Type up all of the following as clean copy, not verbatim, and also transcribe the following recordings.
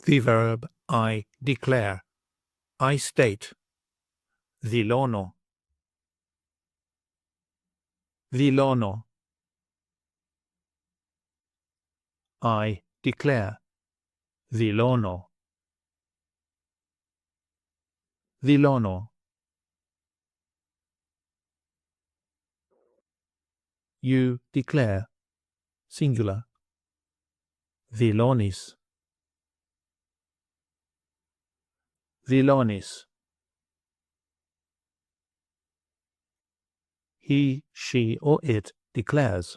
The verb I declare. I state. Δηλώνω. Δηλώνω. I declare. Δηλώνω. Δηλώνω. You declare. Singular. Δηλώνεις. Δηλώνεις. He, she, or it declares.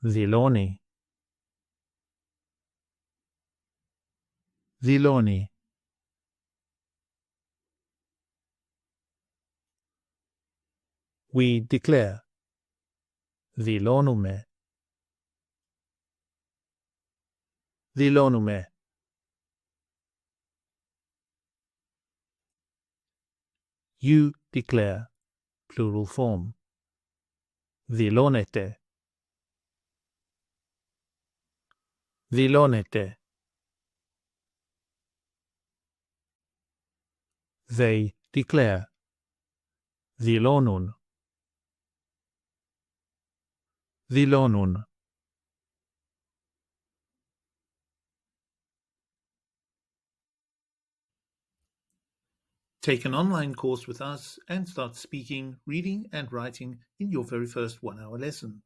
Δηλώνει. Δηλώνει. We declare. Δηλώνουμε. Δηλώνουμε. You declare. Plural form. Δηλώνεται. Δηλώνεται. They declare. Δηλώνουν. Δηλώνουν. Take an online course with us and start speaking, reading, and writing in your very first 1-hour lesson.